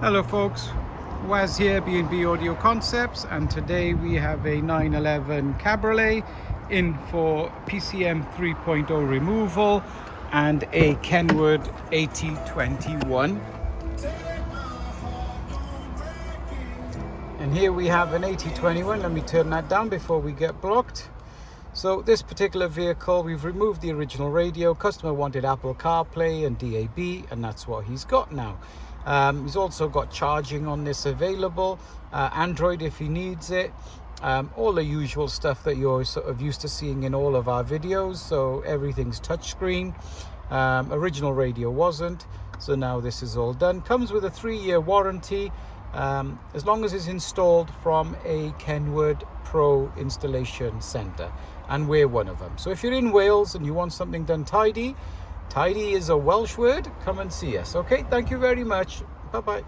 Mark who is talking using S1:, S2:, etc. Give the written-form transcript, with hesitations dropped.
S1: Hello folks, Waz here, B&B Audio Concepts, and today we have a 911 Cabriolet in for PCM 3.0 removal and a KENWOOD 8021. And here we have an 8021. Let me turn that down before we get blocked. So this particular vehicle, we've removed the original radio. Customer wanted Apple CarPlay and DAB, and that's what he's got now. He's also got charging on this available, Android if he needs it, all the usual stuff that you're sort of used to seeing in all of our videos. So everything's touchscreen. Original radio wasn't, so now this is all done. Comes with a 3-year warranty, as long as it's installed from a KENWOOD Pro Installation Center, and we're one of them. So if you're in Wales and you want something done tidy is a Welsh word, come and see us. Okay, thank you very much. Bye bye.